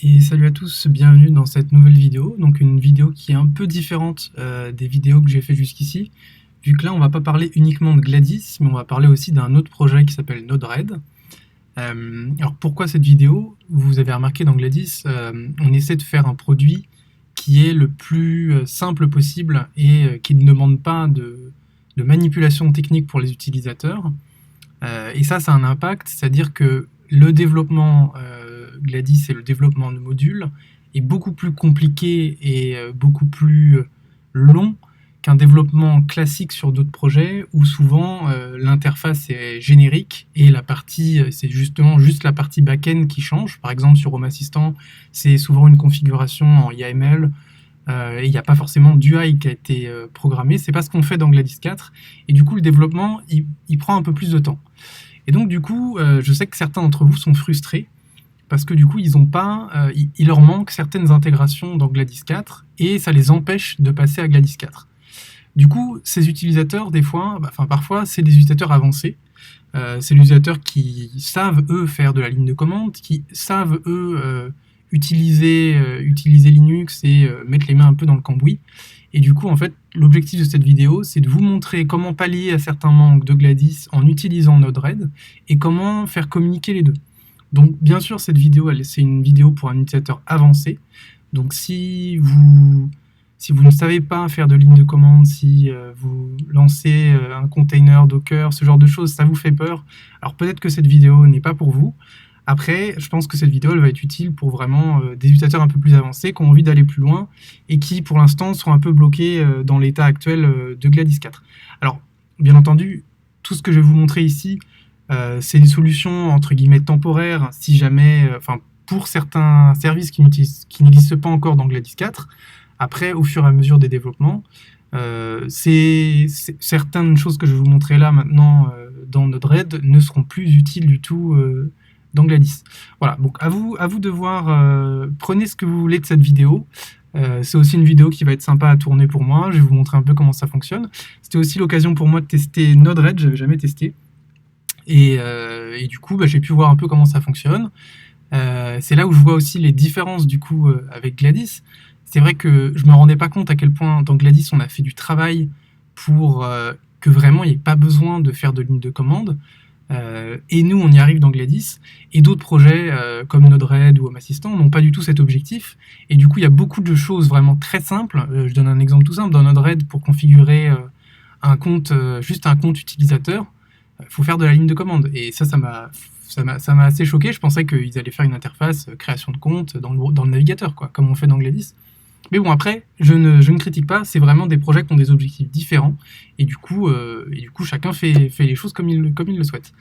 Et salut à tous, bienvenue dans cette nouvelle vidéo. Donc une vidéo qui est un peu différente des vidéos que j'ai fait jusqu'ici, vu que là on va pas parler uniquement de Gladys, mais on va parler aussi d'un autre projet qui s'appelle Node-RED. Alors pourquoi cette vidéo? Vous avez remarqué dans Gladys, on essaie de faire un produit qui est le plus simple possible et qui ne demande pas de manipulation technique pour les utilisateurs. Et ça a un impact, c'est-à-dire que le développement Gladys et le développement de modules est beaucoup plus compliqué et beaucoup plus long qu'un développement classique sur d'autres projets où souvent l'interface est générique et la partie, c'est justement juste la partie back-end qui change. Par exemple, sur Home Assistant, c'est souvent une configuration en YAML et il n'y a pas forcément d'UI qui a été programmé. C'est pas ce qu'on fait dans Gladys 4 et du coup, le développement, il prend un peu plus de temps. Et donc, du coup, je sais que certains d'entre vous sont frustrés parce que du coup, ils ont pas, il leur manque certaines intégrations dans Gladys 4 et ça les empêche de passer à Gladys 4. Du coup, ces utilisateurs, des fois, parfois, c'est des utilisateurs avancés. C'est des utilisateurs qui savent, eux, faire de la ligne de commande, qui savent, eux, utiliser Linux et mettre les mains un peu dans le cambouis. Et du coup, en fait, l'objectif de cette vidéo, c'est de vous montrer comment pallier à certains manques de Gladys en utilisant Node-RED et comment faire communiquer les deux. Donc, bien sûr, cette vidéo, c'est une vidéo pour un utilisateur avancé. Donc, si vous ne savez pas faire de ligne de commande, si vous lancez un container Docker, ce genre de choses, ça vous fait peur, alors peut-être que cette vidéo n'est pas pour vous. Après, je pense que cette vidéo elle va être utile pour vraiment des utilisateurs un peu plus avancés qui ont envie d'aller plus loin et qui, pour l'instant, sont un peu bloqués dans l'état actuel de Gladys 4. Alors, bien entendu, tout ce que je vais vous montrer ici, c'est des solutions entre guillemets temporaires, si jamais, pour certains services qui n'existent pas encore dans Gladys 4. Après, au fur et à mesure des développements, c'est certaines choses que je vais vous montrer là maintenant dans Node-RED ne seront plus utiles du tout dans Gladys. Voilà, donc à vous de voir, prenez ce que vous voulez de cette vidéo. C'est aussi une vidéo qui va être sympa à tourner pour moi, je vais vous montrer un peu comment ça fonctionne. C'était aussi l'occasion pour moi de tester Node-RED, je n'avais jamais testé. Et du coup, j'ai pu voir un peu comment ça fonctionne. C'est là où je vois aussi les différences du coup avec Gladys. C'est vrai que je me rendais pas compte à quel point dans Gladys on a fait du travail pour que vraiment il n'y ait pas besoin de faire de ligne de commande. Et nous on y arrive dans Gladys. Et d'autres projets comme Node-RED ou Home Assistant n'ont pas du tout cet objectif. Et du coup il y a beaucoup de choses vraiment très simples. Je donne un exemple tout simple. Dans Node-RED, pour configurer un compte, juste un compte utilisateur, il faut faire de la ligne de commande. Et ça m'a assez choqué. Je pensais qu'ils allaient faire une interface création de compte dans le navigateur, quoi, comme on fait dans Gladys. Mais bon, après, je ne critique pas, c'est vraiment des projets qui ont des objectifs différents, et du coup chacun fait les choses comme il le souhaite.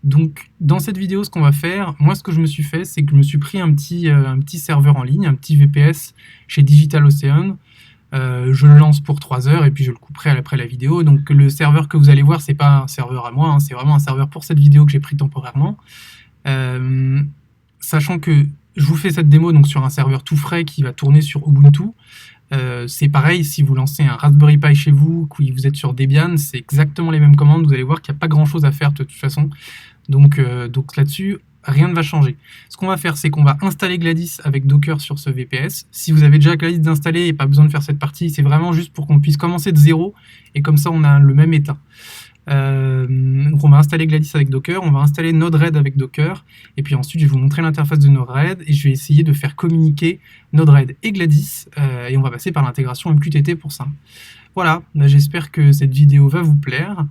Donc, dans cette vidéo, ce qu'on va faire, moi, ce que je me suis fait, c'est que je me suis pris un petit serveur en ligne, un petit VPS chez DigitalOcean. Je le lance pour 3 heures, et puis je le couperai après la vidéo. Donc, le serveur que vous allez voir, c'est pas un serveur à moi, hein, c'est vraiment un serveur pour cette vidéo que j'ai pris temporairement. Sachant que je vous fais cette démo donc sur un serveur tout frais qui va tourner sur Ubuntu. C'est pareil, si vous lancez un Raspberry Pi chez vous, que vous êtes sur Debian, c'est exactement les mêmes commandes. Vous allez voir qu'il n'y a pas grand-chose à faire de toute façon. Donc là-dessus, rien ne va changer. Ce qu'on va faire, c'est qu'on va installer Gladys avec Docker sur ce VPS. Si vous avez déjà Gladys installé et pas besoin de faire cette partie, c'est vraiment juste pour qu'on puisse commencer de zéro et comme ça, on a le même état. Donc on va installer Gladys avec Docker, on va installer Node-RED avec Docker, et puis ensuite je vais vous montrer l'interface de Node-RED et je vais essayer de faire communiquer Node-RED et Gladys, et on va passer par l'intégration MQTT pour ça. Voilà, j'espère que cette vidéo va vous plaire.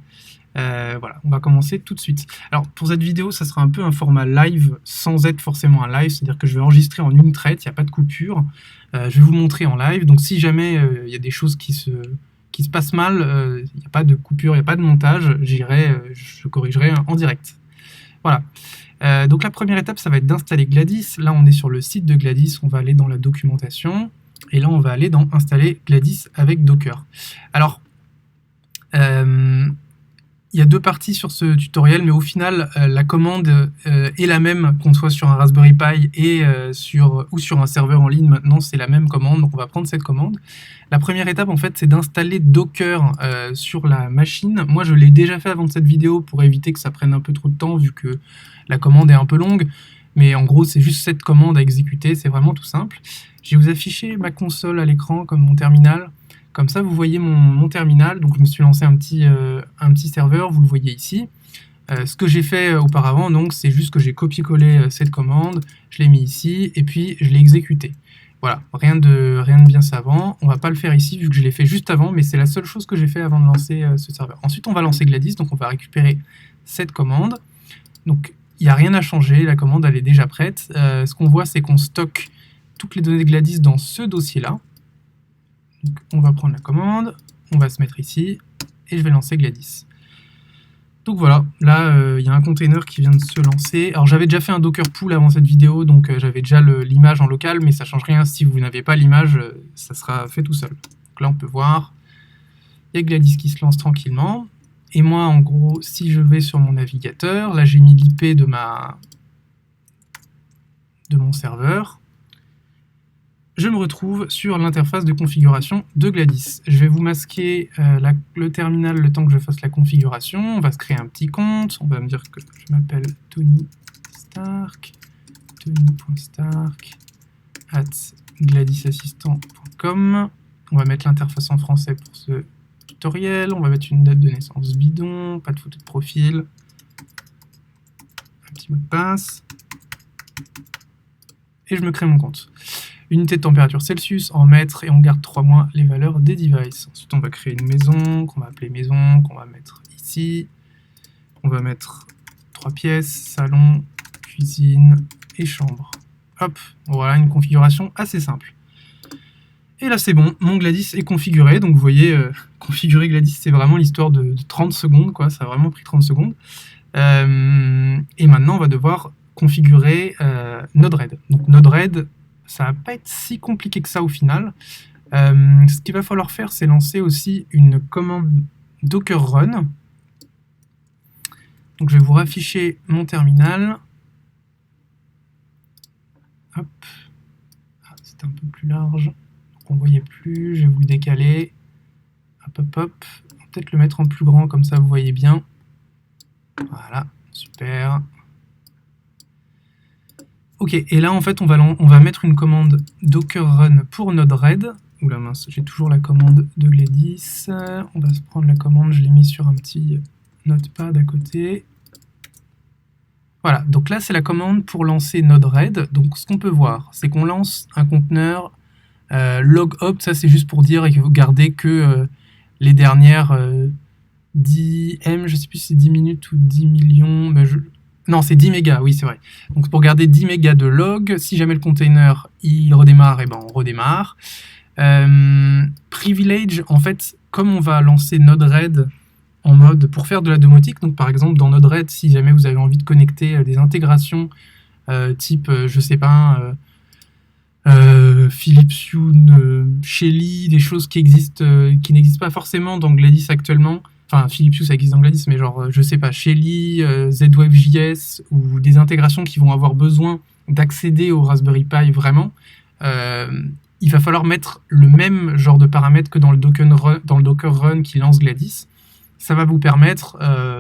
Voilà, on va commencer tout de suite. Alors pour cette vidéo, ça sera un peu un format live sans être forcément un live, c'est-à-dire que je vais enregistrer en une traite, il n'y a pas de coupure. Je vais vous montrer en live, donc si jamais il y a des choses qui se passe mal, il n'y a pas de coupure, il n'y a pas de montage, je corrigerai en direct. Voilà. Donc la première étape, ça va être d'installer Gladys. Là, on est sur le site de Gladys, on va aller dans la documentation, et là, on va aller dans installer Gladys avec Docker. Alors, il y a deux parties sur ce tutoriel, mais au final, la commande est la même qu'on soit sur un Raspberry Pi ou sur un serveur en ligne. Maintenant, c'est la même commande, donc on va prendre cette commande. La première étape, en fait, c'est d'installer Docker sur la machine. Moi, je l'ai déjà fait avant de cette vidéo pour éviter que ça prenne un peu trop de temps, vu que la commande est un peu longue. mais en gros, c'est juste cette commande à exécuter, c'est vraiment tout simple. Je vais vous afficher ma console à l'écran comme mon terminal. Comme ça, vous voyez mon terminal. Donc, je me suis lancé un petit serveur, vous le voyez ici. Ce que j'ai fait auparavant, donc, c'est juste que j'ai copié-collé cette commande, je l'ai mis ici, et puis je l'ai exécuté. Voilà, rien de bien savant. On va pas le faire ici, vu que je l'ai fait juste avant, mais c'est la seule chose que j'ai fait avant de lancer ce serveur. Ensuite, on va lancer Gladys, donc on va récupérer cette commande. Donc, il n'y a rien à changer, la commande, elle est déjà prête. Ce qu'on voit, c'est qu'on stocke toutes les données de Gladys dans ce dossier-là. Donc, on va prendre la commande, on va se mettre ici, et je vais lancer Gladys. Donc voilà, là, il y a un container qui vient de se lancer. Alors j'avais déjà fait un Docker pull avant cette vidéo, donc j'avais déjà l'image en local, mais ça change rien, si vous n'avez pas l'image, ça sera fait tout seul. Donc là, on peut voir, il y a Gladys qui se lance tranquillement. Et moi, en gros, si je vais sur mon navigateur, là j'ai mis l'IP de mon serveur, je me retrouve sur l'interface de configuration de Gladys. Je vais vous masquer le terminal le temps que je fasse la configuration. On va se créer un petit compte. On va me dire que je m'appelle Tony Stark, tony.stark@gladysassistant.com. On va mettre l'interface en français pour ce tutoriel. On va mettre une date de naissance bidon, pas de photo de profil, un petit mot de passe. Et je me crée mon compte. Unité de température Celsius en mètres, et on garde 3 mois les valeurs des devices. Ensuite, on va créer une maison, qu'on va appeler maison, qu'on va mettre ici. On va mettre 3 pièces, salon, cuisine et chambre. Hop, voilà une configuration assez simple. Et là, c'est bon, mon Gladys est configuré. Donc, vous voyez, configurer Gladys, c'est vraiment l'histoire de 30 secondes, quoi. Ça a vraiment pris 30 secondes. Et maintenant, on va devoir configurer Node-RED. Donc, Node-RED, ça va pas être si compliqué que ça au final. Ce qu'il va falloir faire, c'est lancer aussi une commande Docker Run. Donc je vais vous rafficher mon terminal. Hop. Ah, c'était un peu plus large. Donc on ne voyait plus. Je vais vous le décaler. Hop, hop, hop. On va peut-être le mettre en plus grand, comme ça vous voyez bien. Voilà, super. Ok, et là en fait on va mettre une commande Docker Run pour Node-RED. Oula mince, j'ai toujours la commande de Gladys. On va se prendre la commande, je l'ai mis sur un petit notepad à côté. Voilà, donc là c'est la commande pour lancer Node-RED. Donc ce qu'on peut voir, c'est qu'on lance un conteneur log-opt, ça c'est juste pour dire qu'il faut garder que les dernières 10 M, je sais plus si c'est 10 minutes ou 10 millions, ben non, c'est 10 mégas, oui, c'est vrai. Donc, pour garder 10 mégas de log, si jamais le container, il redémarre, et ben on redémarre. Privilege, en fait, comme on va lancer Node-RED en mode pour faire de la domotique, donc par exemple, dans Node-RED, si jamais vous avez envie de connecter des intégrations type, je sais pas, Philips Hue, Shelly, des choses qui n'existent pas forcément dans Gladys actuellement. Enfin, Philips Hue, ça existe dans Gladys, mais genre, je sais pas, Shelly, ZWave.js, ou des intégrations qui vont avoir besoin d'accéder au Raspberry Pi vraiment, il va falloir mettre le même genre de paramètres que dans le Docker Run qui lance Gladys. Ça va vous permettre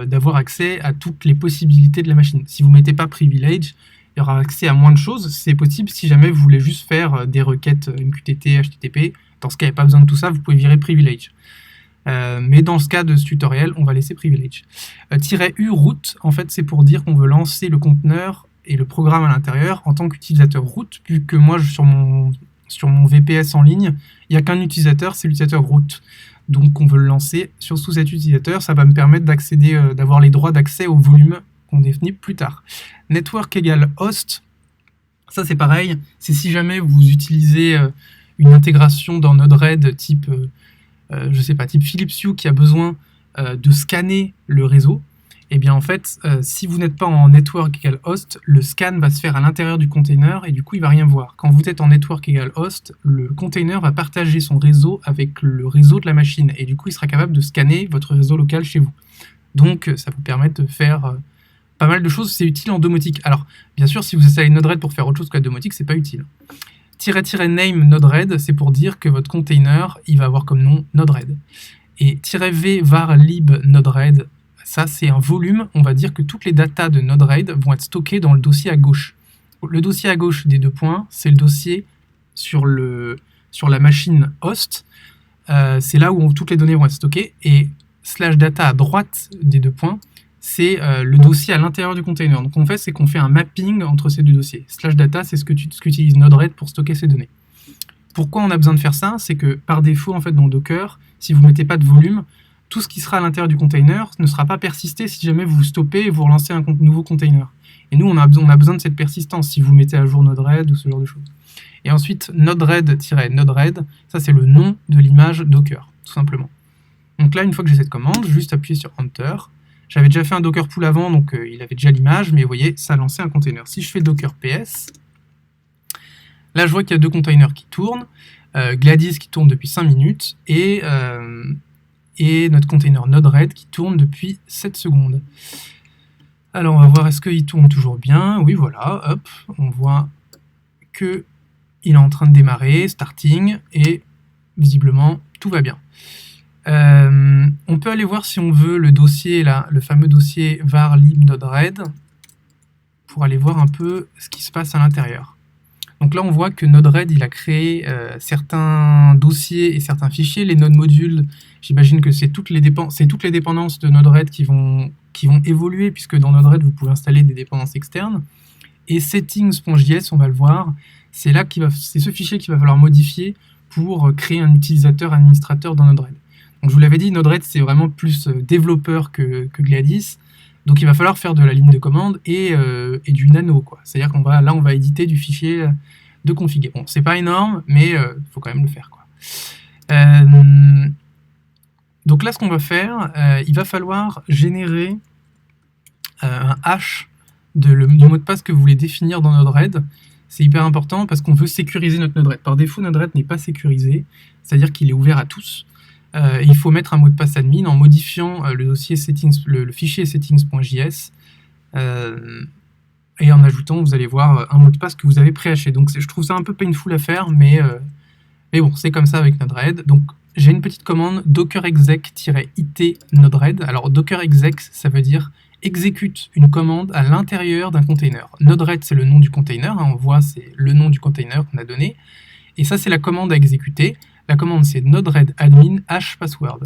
d'avoir accès à toutes les possibilités de la machine. Si vous ne mettez pas Privilege, il y aura accès à moins de choses. C'est possible si jamais vous voulez juste faire des requêtes MQTT, HTTP. Dans ce cas, il n'y a pas besoin de tout ça, vous pouvez virer Privilege. Mais dans ce cas de ce tutoriel, on va laisser Privilege. -u root, en fait, c'est pour dire qu'on veut lancer le conteneur et le programme à l'intérieur en tant qu'utilisateur root, vu que moi, sur mon VPS en ligne, il n'y a qu'un utilisateur, c'est l'utilisateur root. Donc, on veut le lancer sous cet utilisateur. Ça va me permettre d'accéder, d'avoir les droits d'accès au volume qu'on définit plus tard. Network égale host, ça c'est pareil. C'est si jamais vous utilisez une intégration dans Node-RED type... je sais pas, type Philips Hue qui a besoin de scanner le réseau, et bien en fait, si vous n'êtes pas en network égale host, le scan va se faire à l'intérieur du container et du coup il va rien voir. Quand vous êtes en network égale host, le container va partager son réseau avec le réseau de la machine et du coup il sera capable de scanner votre réseau local chez vous. Donc ça vous permet de faire pas mal de choses, c'est utile en domotique. Alors bien sûr, si vous installez Node-RED pour faire autre chose que la domotique, c'est pas utile. -name Node-RED, c'est pour dire que votre container, il va avoir comme nom Node-RED. Et -v var lib Node-RED, ça c'est un volume, on va dire que toutes les datas de Node-RED vont être stockées dans le dossier à gauche. Le dossier à gauche des 2 points, c'est le dossier sur la machine host. C'est là où toutes les données vont être stockées. Et /data à droite des 2 points, c'est le dossier à l'intérieur du container. Donc, on fait, c'est qu'on fait un mapping entre ces 2 dossiers. /data, c'est ce qu'utilise Node-RED pour stocker ces données. Pourquoi on a besoin de faire ça? C'est que par défaut, en fait, dans Docker, si vous ne mettez pas de volume, tout ce qui sera à l'intérieur du container ne sera pas persisté si jamais vous stoppez et vous relancez un nouveau container. Et nous, on a besoin de cette persistance si vous mettez à jour Node-RED ou ce genre de choses. Et ensuite, Node-RED, ça c'est le nom de l'image Docker, tout simplement. Donc là, une fois que j'ai cette commande, je vais juste appuyer sur Enter. J'avais déjà fait un Docker pull avant, donc il avait déjà l'image, mais vous voyez, ça a lancé un container. Si je fais Docker PS, là je vois qu'il y a 2 containers qui tournent, Gladys qui tourne depuis 5 minutes, et notre container Node-RED qui tourne depuis 7 secondes. Alors on va voir, est-ce qu'il tourne toujours bien? Oui, voilà, hop, on voit qu'il est en train de démarrer, starting, et visiblement tout va bien. On peut aller voir si on veut le dossier là, le fameux dossier var lib node-red, pour aller voir un peu ce qui se passe à l'intérieur. Donc là on voit que Node-RED il a créé certains dossiers et certains fichiers. Les node modules, j'imagine que c'est toutes les dépendances de Node-RED qui vont évoluer, puisque dans Node-RED vous pouvez installer des dépendances externes. Et settings.js, on va le voir, c'est ce fichier qu'il va falloir modifier pour créer un utilisateur administrateur dans Node-RED. Donc je vous l'avais dit, Node-RED c'est vraiment plus développeur que Gladys. Donc il va falloir faire de la ligne de commande et du nano, quoi. C'est-à-dire qu'on va éditer du fichier de config. Bon, c'est pas énorme, mais faut quand même le faire, quoi. Donc là, ce qu'on va faire, il va falloir générer un hash du mot de passe que vous voulez définir dans Node-RED. C'est hyper important parce qu'on veut sécuriser notre Node-RED. Par défaut, Node-RED n'est pas sécurisé, c'est-à-dire qu'il est ouvert à tous. Il faut mettre un mot de passe admin en modifiant le dossier settings, le fichier settings.js et en ajoutant, vous allez voir, un mot de passe que vous avez préhaché. Donc je trouve ça un peu painful à faire, mais bon, c'est comme ça avec Node-RED. Donc j'ai une petite commande docker exec-it Node-RED. Alors docker exec, ça veut dire exécute une commande à l'intérieur d'un container. Node-RED, c'est le nom du container, hein, on voit, c'est le nom du container qu'on a donné. Et ça, c'est la commande à exécuter. La commande, c'est Node-RED admin hash password.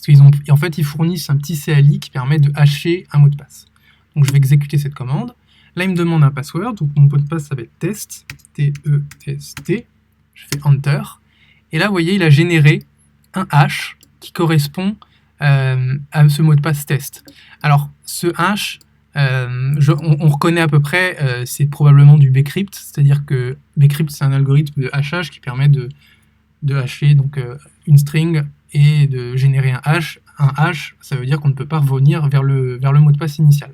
Parce en fait, ils fournissent un petit CLI qui permet de hasher un mot de passe. Donc, je vais exécuter cette commande. Là, il me demande un password. Donc, mon mot de passe, ça va être test. T-E-S-T. Je fais Enter. Et là, vous voyez, il a généré un hash qui correspond à ce mot de passe test. Alors, ce hash, on reconnaît à peu près, c'est probablement du bcrypt. C'est-à-dire que bcrypt, c'est un algorithme de hachage qui permet de hasher donc, une string et de générer un hash. Un hash, ça veut dire qu'on ne peut pas revenir vers le mot de passe initial.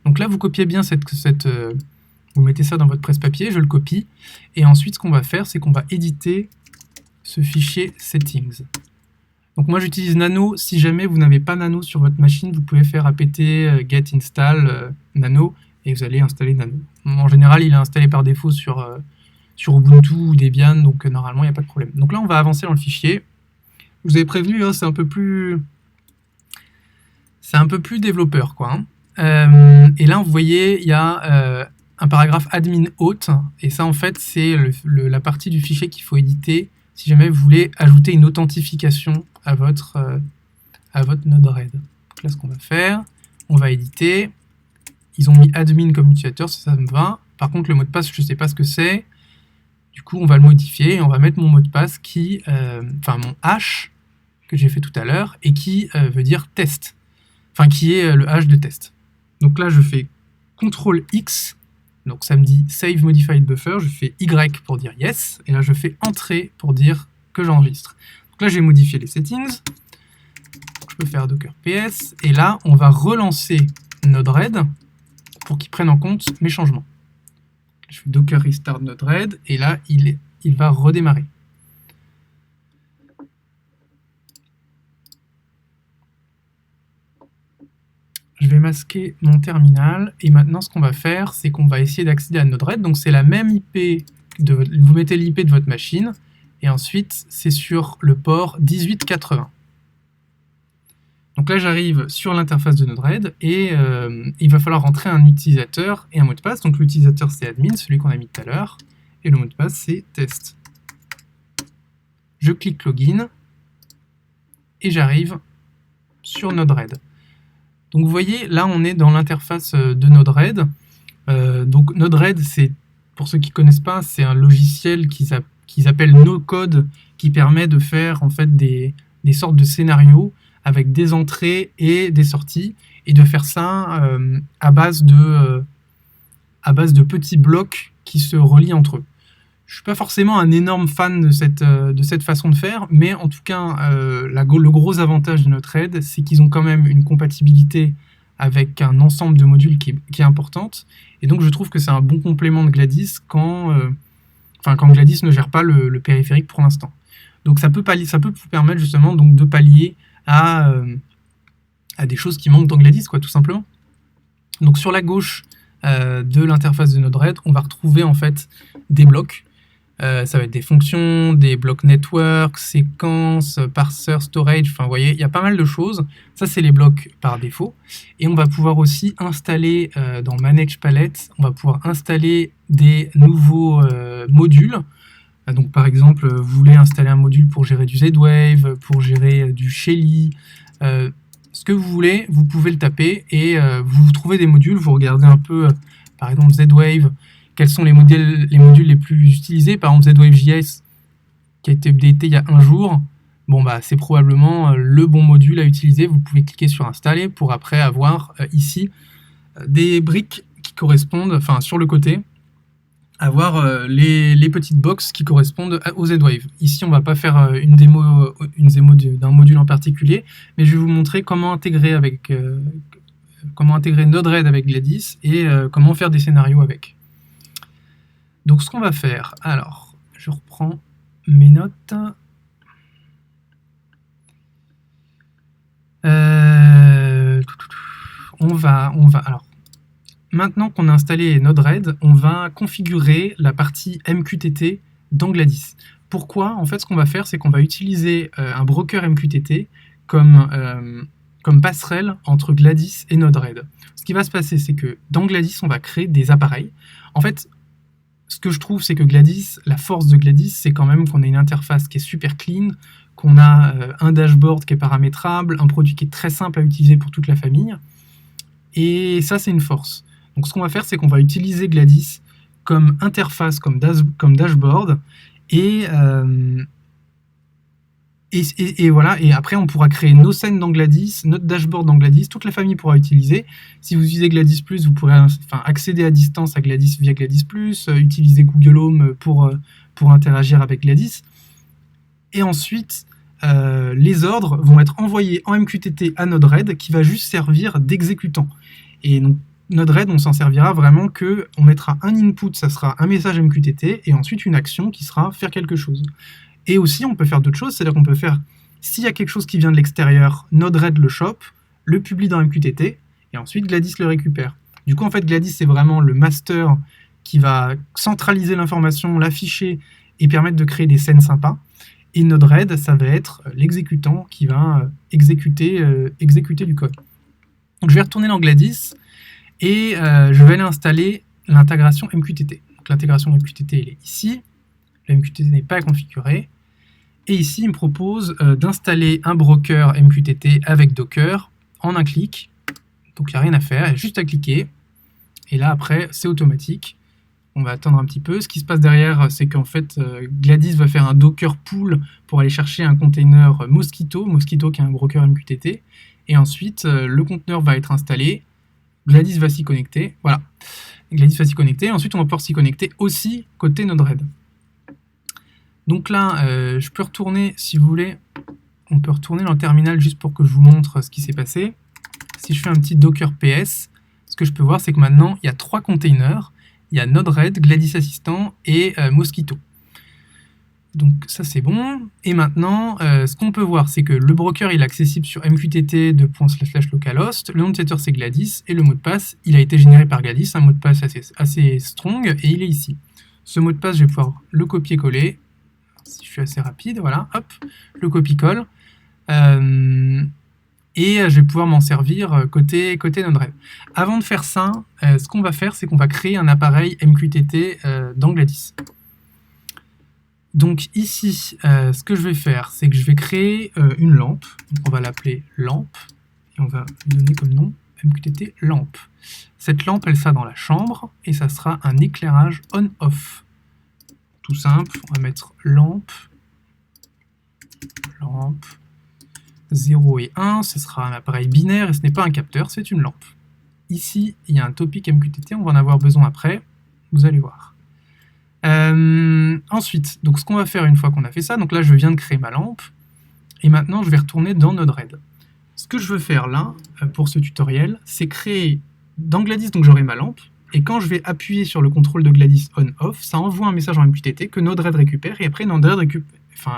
Donc là, vous copiez bien vous mettez ça dans votre presse-papier, je le copie, et ensuite, ce qu'on va faire, c'est qu'on va éditer ce fichier settings. Donc moi, j'utilise nano. Si jamais vous n'avez pas nano sur votre machine, vous pouvez faire apt get install nano, et vous allez installer nano. En général, il est installé par défaut sur Ubuntu ou Debian, donc normalement il n'y a pas de problème. Donc là on va avancer dans le fichier. Je vous avais prévenu, hein, c'est un peu plus développeur, quoi. Et là vous voyez il y a un paragraphe admin auth, et ça en fait c'est la partie du fichier qu'il faut éditer si jamais vous voulez ajouter une authentification à votre Node-RED. Donc là ce qu'on va faire, on va éditer. Ils ont mis admin comme utilisateur, ça me va. Par contre le mot de passe je ne sais pas ce que c'est. Du coup, on va le modifier et on va mettre mon mot de passe mon hash que j'ai fait tout à l'heure et qui veut dire test, qui est le hash de test. Donc là, je fais CTRL X, donc ça me dit save modified buffer, je fais Y pour dire yes, et là je fais entrée pour dire que j'enregistre. Donc là, j'ai modifié les settings, je peux faire docker ps, et là, on va relancer Node-RED pour qu'il prenne en compte mes changements. Je fais docker restart Node-RED et là il va redémarrer. Je vais masquer mon terminal et maintenant ce qu'on va faire, c'est qu'on va essayer d'accéder à Node-RED. Donc c'est la même IP, vous mettez l'IP de votre machine et ensuite c'est sur le port 1880. Donc là, j'arrive sur l'interface de Node-RED et il va falloir rentrer un utilisateur et un mot de passe. Donc l'utilisateur, c'est admin, celui qu'on a mis tout à l'heure, et le mot de passe, c'est test. Je clique login et j'arrive sur Node-RED. Donc vous voyez, là, on est dans l'interface de Node-RED. Donc Node-RED, c'est, pour ceux qui ne connaissent pas, c'est un logiciel qu'ils appellent no-code, qui permet de faire en fait des sortes de scénarios avec des entrées et des sorties, et de faire ça à base de petits blocs qui se relient entre eux. Je ne suis pas forcément un énorme fan de cette façon de faire, mais en tout cas, le gros avantage de Node-RED, c'est qu'ils ont quand même une compatibilité avec un ensemble de modules qui est importante, et donc je trouve que c'est un bon complément de Gladys quand Gladys ne gère pas le périphérique pour l'instant. Donc ça peut vous permettre justement donc, de pallier à des choses qui manquent dans Gladys, quoi, tout simplement. Donc sur la gauche de l'interface de Node-RED, on va retrouver en fait des blocs. Ça va être des fonctions, des blocs network, séquences, parseur, storage, enfin vous voyez, il y a pas mal de choses. Ça c'est les blocs par défaut. Et on va pouvoir aussi installer dans Manage Palette, on va pouvoir installer des nouveaux modules. Donc par exemple, vous voulez installer un module pour gérer du Z-Wave, pour gérer du Shelly, ce que vous voulez, vous pouvez le taper et vous trouvez des modules, vous regardez un peu, par exemple Z-Wave, quels sont les modules les plus utilisés, par exemple Z-Wave.js qui a été updaté il y a un jour, bon bah c'est probablement le bon module à utiliser, vous pouvez cliquer sur installer pour après avoir ici des briques qui correspondent, enfin sur le côté, avoir les petites boxes qui correspondent au Z-Wave. Ici, on ne va pas faire une démo d'un module en particulier, mais je vais vous montrer comment intégrer Node-RED avec Gladys et comment faire des scénarios avec. Donc, ce qu'on va faire, alors, je reprends mes notes. Alors, maintenant qu'on a installé Node-RED, on va configurer la partie MQTT dans Gladys. Pourquoi? En fait, ce qu'on va faire, c'est qu'on va utiliser un broker MQTT comme passerelle entre Gladys et Node-RED. Ce qui va se passer, c'est que dans Gladys, on va créer des appareils. En fait, ce que je trouve, c'est que Gladys, la force de Gladys, c'est quand même qu'on a une interface qui est super clean, qu'on a un dashboard qui est paramétrable, un produit qui est très simple à utiliser pour toute la famille. Et ça, c'est une force. Donc ce qu'on va faire, c'est qu'on va utiliser Gladys comme interface, comme dashboard, et voilà, et après on pourra créer nos scènes dans Gladys, notre dashboard dans Gladys, toute la famille pourra utiliser. Si vous utilisez Gladys+, vous pourrez accéder à distance à Gladys via Gladys+, utiliser Google Home pour interagir avec Gladys. Et ensuite, les ordres vont être envoyés en MQTT à Node-RED qui va juste servir d'exécutant. Et donc, Node-RED, on s'en servira vraiment que on mettra un input, ça sera un message MQTT, et ensuite une action qui sera faire quelque chose. Et aussi, on peut faire d'autres choses, c'est-à-dire qu'on peut faire, s'il y a quelque chose qui vient de l'extérieur, Node-RED le chope, le publie dans MQTT, et ensuite Gladys le récupère. Du coup, en fait, Gladys, c'est vraiment le master qui va centraliser l'information, l'afficher, et permettre de créer des scènes sympas. Et Node-RED, ça va être l'exécutant qui va exécuter du code. Donc je vais retourner dans Gladys, et je vais aller installer l'intégration MQTT. Donc l'intégration MQTT, elle est ici. La MQTT n'est pas configurée. Et ici, il me propose d'installer un broker MQTT avec Docker en un clic. Donc il n'y a rien à faire, il y a juste à cliquer. Et là, après, c'est automatique. On va attendre un petit peu. Ce qui se passe derrière, c'est qu'en fait, Gladys va faire un Docker pool pour aller chercher un container Mosquito qui est un broker MQTT. Et ensuite, le conteneur va être installé. Gladys va s'y connecter. Voilà. Gladys va s'y connecter. Ensuite, on va pouvoir s'y connecter aussi côté Node-RED. Donc là, je peux retourner, si vous voulez, on peut retourner dans le terminal juste pour que je vous montre ce qui s'est passé. Si je fais un petit Docker PS, ce que je peux voir, c'est que maintenant, il y a 3 containers. Il y a Node-RED, Gladys Assistant et Mosquito. Donc ça, c'est bon. Et maintenant, ce qu'on peut voir, c'est que le broker, il est accessible sur mqtt://localhost. Le nom de utilisateur, c'est Gladys. Et le mot de passe, il a été généré par Gladys, un mot de passe assez strong, et il est ici. Ce mot de passe, je vais pouvoir le copier-coller. Si je suis assez rapide, voilà, hop, le copie-colle. et je vais pouvoir m'en servir côté Node-RED. Avant de faire ça, ce qu'on va faire, c'est qu'on va créer un appareil MQTT dans Gladys. Donc ici, ce que je vais faire, c'est que je vais créer une lampe. Donc on va l'appeler lampe, et on va lui donner comme nom MQTT lampe. Cette lampe, elle sera dans la chambre, et ça sera un éclairage on-off. Tout simple, on va mettre lampe, 0 et 1, ce sera un appareil binaire, et ce n'est pas un capteur, c'est une lampe. Ici, il y a un topic MQTT, on va en avoir besoin après, vous allez voir. Ensuite, donc ce qu'on va faire une fois qu'on a fait ça, donc là je viens de créer ma lampe, et maintenant je vais retourner dans Node-RED. Ce que je veux faire là, pour ce tutoriel, c'est créer, dans Gladys, donc j'aurai ma lampe, et quand je vais appuyer sur le contrôle de Gladys on-off, ça envoie un message en MQTT que Node-RED récupère, et après Node-RED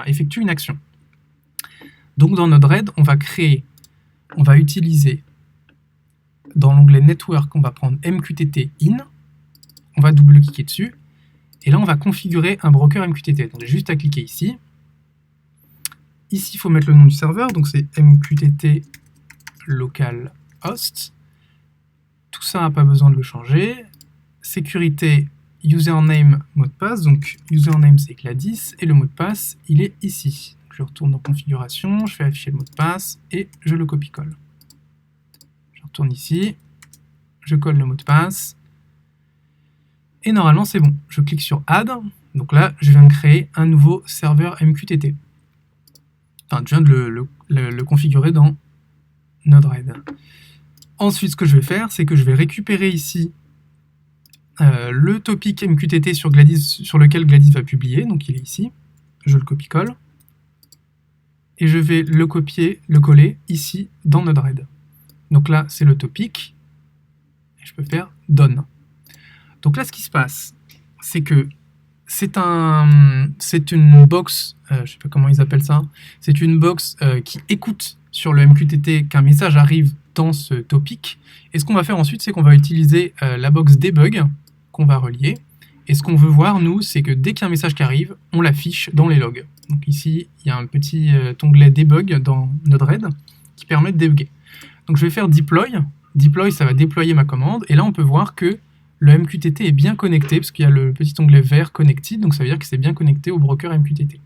effectue une action. Donc dans Node-RED, on va utiliser, dans l'onglet Network, on va prendre MQTT in, on va double-cliquer dessus, et là, on va configurer un broker MQTT. Donc, j'ai juste à cliquer ici. Ici, il faut mettre le nom du serveur. Donc, c'est MQTT localhost. Tout ça n'a pas besoin de le changer. Sécurité, username, mot de passe. Donc, username, c'est Gladys. Et le mot de passe, il est ici. Donc, je retourne dans configuration. Je fais afficher le mot de passe. Et je le copie-colle. Je retourne ici. Je colle le mot de passe. Et normalement, c'est bon. Je clique sur Add. Donc là, je viens de créer un nouveau serveur MQTT. Enfin, je viens de le configurer dans Node-RED. Ensuite, ce que je vais faire, c'est que je vais récupérer ici le topic MQTT sur lequel Gladys va publier. Donc, il est ici. Je le copie-colle. Et je vais le coller ici dans Node-RED. Donc là, c'est le topic. Et je peux faire Done. Donc là, ce qui se passe, c'est que c'est une box, je ne sais pas comment ils appellent ça, c'est une box qui écoute sur le MQTT qu'un message arrive dans ce topic. Et ce qu'on va faire ensuite, c'est qu'on va utiliser la box debug qu'on va relier. Et ce qu'on veut voir, nous, c'est que dès qu'il y a un message qui arrive, on l'affiche dans les logs. Donc ici, il y a un petit onglet debug dans Node-RED qui permet de débugger. Donc je vais faire deploy. Deploy, ça va déployer ma commande. Et là, on peut voir que le MQTT est bien connecté, parce qu'il y a le petit onglet vert Connected, donc ça veut dire que c'est bien connecté au broker MQTT.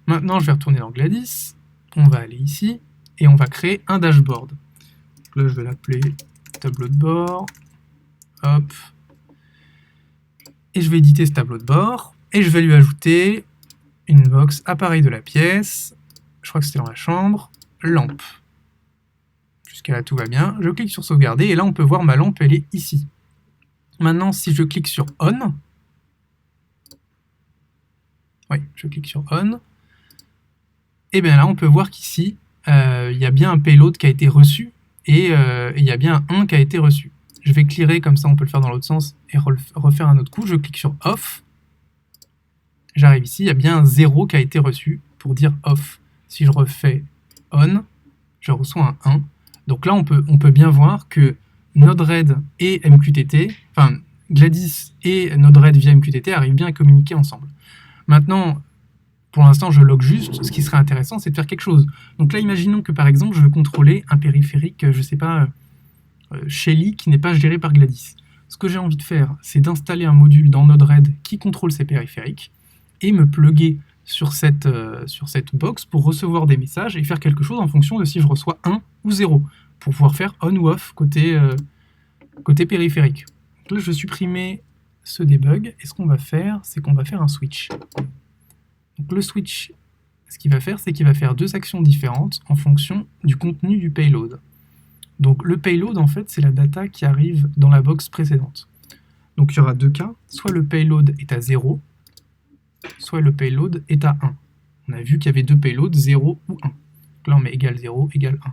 Maintenant, je vais retourner dans Gladys, on va aller ici, et on va créer un dashboard. Donc là, je vais l'appeler tableau de bord, hop, et je vais éditer ce tableau de bord, et je vais lui ajouter une box appareil de la pièce, je crois que c'était dans la chambre, lampe. Jusqu'à là, tout va bien. Je clique sur sauvegarder, et là, on peut voir ma lampe, elle est ici. Maintenant, si je clique sur On, je clique sur On, et bien là, on peut voir qu'ici, il y a bien un payload qui a été reçu, et il y a bien un 1 qui a été reçu. Je vais clearer, comme ça on peut le faire dans l'autre sens, et refaire un autre coup. Je clique sur Off, j'arrive ici, il y a bien un 0 qui a été reçu, pour dire Off. Si je refais On, je reçois un 1. Donc là, on peut bien voir que Node-RED et MQTT, enfin Gladys et Node-RED via MQTT arrivent bien à communiquer ensemble. Maintenant, pour l'instant, je log juste. Ce qui serait intéressant, c'est de faire quelque chose. Donc là, imaginons que par exemple, je veux contrôler un périphérique, je ne sais pas, Shelly, qui n'est pas géré par Gladys. Ce que j'ai envie de faire, c'est d'installer un module dans Node-RED qui contrôle ces périphériques et me plugger sur cette box pour recevoir des messages et faire quelque chose en fonction de si je reçois 1 ou 0, pour pouvoir faire on ou off côté périphérique. Donc là, je vais supprimer ce debug, et ce qu'on va faire, c'est qu'on va faire un switch. Donc le switch, ce qu'il va faire, c'est qu'il va faire deux actions différentes en fonction du contenu du payload. Donc le payload, en fait, c'est la data qui arrive dans la box précédente. Donc il y aura deux cas, soit le payload est à 0, soit le payload est à 1. On a vu qu'il y avait deux payloads, 0 ou 1. Donc là, on met égal 0, égal 1.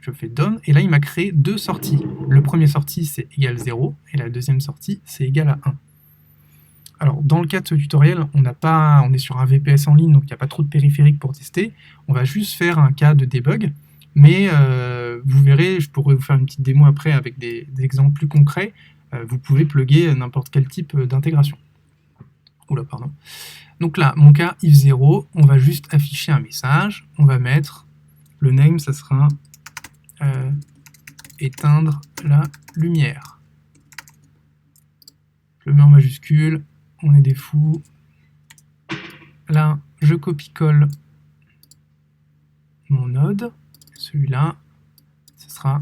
Je fais done, et là, il m'a créé deux sorties. Le premier sortie, c'est égal 0, et la deuxième sortie, c'est égal à 1. Alors, dans le cas de ce tutoriel, on est sur un VPS en ligne, donc il n'y a pas trop de périphériques pour tester. On va juste faire un cas de debug, mais vous verrez, je pourrais vous faire une petite démo après avec des exemples plus concrets. Vous pouvez plugger n'importe quel type d'intégration. Oula, pardon. Donc là, mon cas if 0, on va juste afficher un message, on va mettre Le name, ça sera éteindre la lumière. Je le mets en majuscule, on est des fous. Là, je copie-colle mon node. Celui-là, ce sera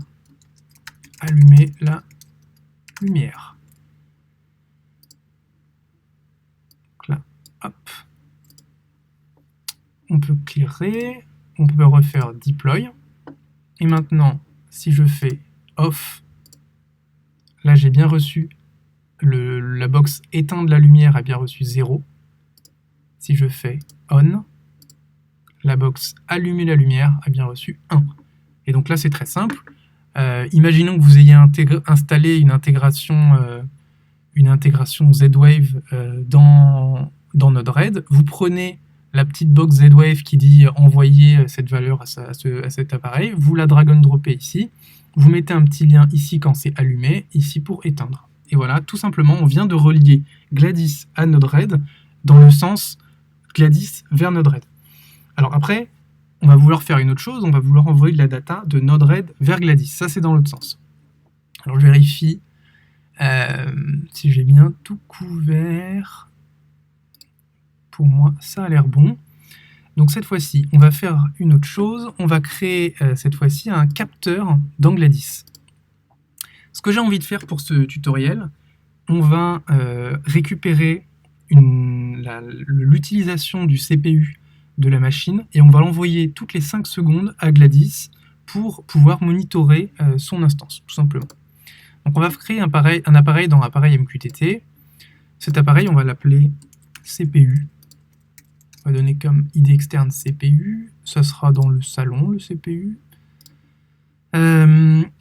allumer la lumière. Donc là, hop. On peut clearer, on peut refaire deploy. Et maintenant, si je fais off, là j'ai bien reçu, la box éteindre la lumière a bien reçu 0. Si je fais on, la box allumer la lumière a bien reçu 1. Et donc là c'est très simple. Imaginons que vous ayez installé une intégration Z-Wave dans Node-RED. Vous prenez la petite box Z-Wave qui dit envoyer cette valeur à cet appareil, vous la drag and droppez ici, vous mettez un petit lien ici quand c'est allumé, ici pour éteindre. Et voilà, tout simplement, on vient de relier Gladys à Node-RED dans le sens Gladys vers Node-RED. Alors après, on va vouloir faire une autre chose, on va vouloir envoyer de la data de Node-RED vers Gladys. Ça, c'est dans l'autre sens. Alors je vérifie si j'ai bien tout couvert. Pour moi, ça a l'air bon. Donc cette fois-ci, on va faire une autre chose. On va créer cette fois-ci un capteur dans Gladys. Ce que j'ai envie de faire pour ce tutoriel, on va récupérer l'utilisation du CPU de la machine et on va l'envoyer toutes les 5 secondes à Gladys pour pouvoir monitorer son instance, tout simplement. Donc on va créer un appareil dans appareil MQTT. Cet appareil, on va l'appeler CPU. On va donner comme ID externe CPU. Ça sera dans le salon, le CPU.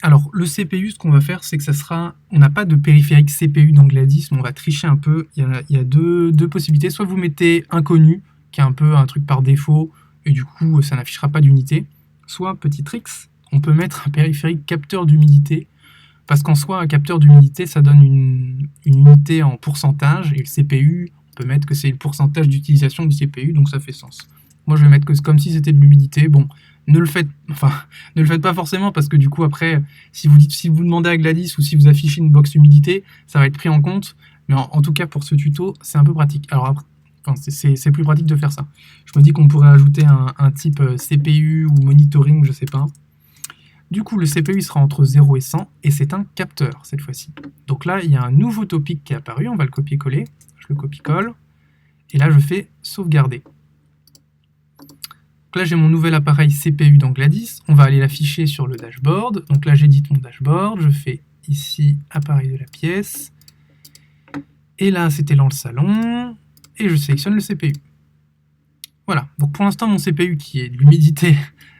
Alors, le CPU, ce qu'on va faire, c'est que ça sera... On n'a pas de périphérique CPU dans Gladys, mais on va tricher un peu. Il y a deux possibilités. Soit vous mettez inconnu, qui est un peu un truc par défaut, et du coup, ça n'affichera pas d'unité. Soit, petit tricks, on peut mettre un périphérique capteur d'humidité, parce qu'en soi, un capteur d'humidité, ça donne une unité en pourcentage, et le CPU, on peut mettre que c'est le pourcentage d'utilisation du CPU, donc ça fait sens. Moi, je vais mettre que comme si c'était de l'humidité. Bon, ne le faites pas forcément, parce que du coup, après, si vous demandez à Gladys ou si vous affichez une box humidité, ça va être pris en compte. Mais en tout cas, pour ce tuto, c'est un peu pratique. Alors après, c'est plus pratique de faire ça. Je me dis qu'on pourrait ajouter un type CPU ou monitoring, je sais pas. Du coup, le CPU il sera entre 0 et 100, et c'est un capteur, cette fois-ci. Donc là, il y a un nouveau topic qui est apparu, on va le copier-coller. Je le copie-colle, et là, je fais sauvegarder. Donc là, j'ai mon nouvel appareil CPU dans Gladys. On va aller l'afficher sur le dashboard. Donc là, j'édite mon dashboard. Je fais ici appareil de la pièce. Et là, c'était dans le salon. Et je sélectionne le CPU. Voilà. Donc pour l'instant, mon CPU qui est de l'humidité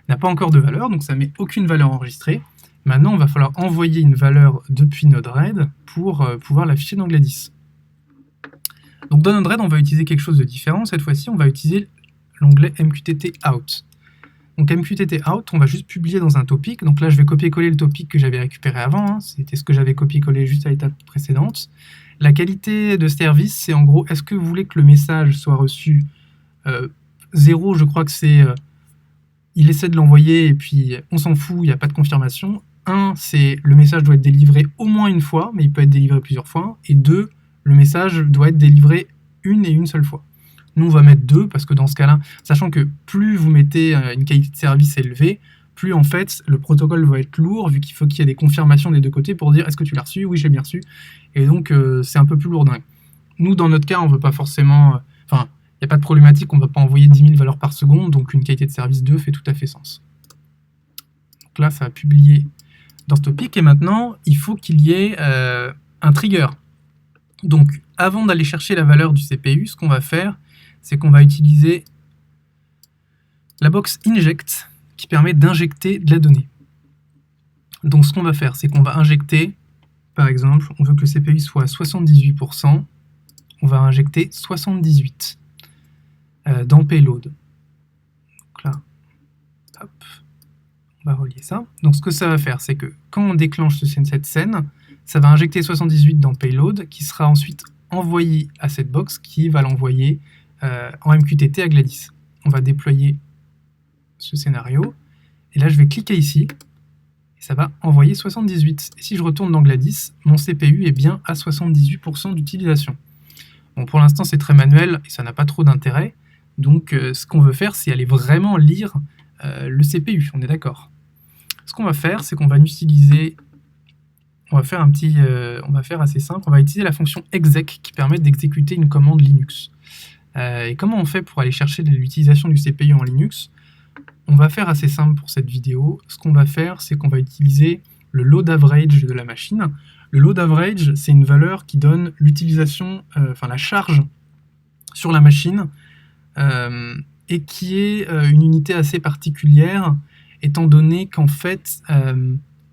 n'a pas encore de valeur. Donc ça ne met aucune valeur enregistrée. Maintenant, il va falloir envoyer une valeur depuis Node-RED pour pouvoir l'afficher dans Gladys. Donc dans Node-RED, on va utiliser quelque chose de différent. Cette fois-ci, on va utiliser l'onglet MQTT Out. Donc MQTT Out, on va juste publier dans un topic. Donc là, je vais copier-coller le topic que j'avais récupéré avant. C'était ce que j'avais copié-collé juste à l'étape précédente. La qualité de service, c'est en gros, est-ce que vous voulez que le message soit reçu 0, je crois que c'est... il essaie de l'envoyer et puis on s'en fout, il n'y a pas de confirmation. 1, c'est le message doit être délivré au moins une fois, mais il peut être délivré plusieurs fois. Et 2, le message doit être délivré une seule fois. Nous, on va mettre 2, parce que dans ce cas-là, sachant que plus vous mettez une qualité de service élevée, plus en fait, le protocole va être lourd, vu qu'il faut qu'il y ait des confirmations des deux côtés pour dire « Est-ce que tu l'as reçu ?» « Oui, j'ai bien reçu. » Et donc, c'est un peu plus lourdingue. Nous, dans notre cas, on ne veut pas forcément... Enfin, il n'y a pas de problématique, on ne va pas envoyer 10 000 valeurs par seconde, donc une qualité de service 2 fait tout à fait sens. Donc là, ça va publier dans ce topic, et maintenant, il faut qu'il y ait un trigger. Donc, avant d'aller chercher la valeur du CPU, ce qu'on va faire, c'est qu'on va utiliser la box inject qui permet d'injecter de la donnée. Donc ce qu'on va faire, c'est qu'on va injecter, par exemple, on veut que le CPU soit à 78%, on va injecter 78 dans payload. Donc là, hop, on va relier ça. Donc ce que ça va faire, c'est que quand on déclenche cette scène, ça va injecter 78 dans payload, qui sera ensuite envoyé à cette box, qui va l'envoyer en MQTT à Gladys. On va déployer ce scénario. Et là, je vais cliquer ici, et ça va envoyer 78. Et si je retourne dans Gladys, mon CPU est bien à 78% d'utilisation. Bon, pour l'instant, c'est très manuel, et ça n'a pas trop d'intérêt. Donc, ce qu'on veut faire, c'est aller vraiment lire le CPU, on est d'accord. Ce qu'on va faire, c'est qu'on va utiliser... On va faire assez simple, on va utiliser la fonction exec qui permet d'exécuter une commande Linux. Et comment on fait pour aller chercher l'utilisation du CPU en Linux? On va faire assez simple pour cette vidéo. Ce qu'on va faire, c'est qu'on va utiliser le load average de la machine. Le load average, c'est une valeur qui donne l'utilisation, la charge sur la machine, et qui est une unité assez particulière, étant donné qu'en fait,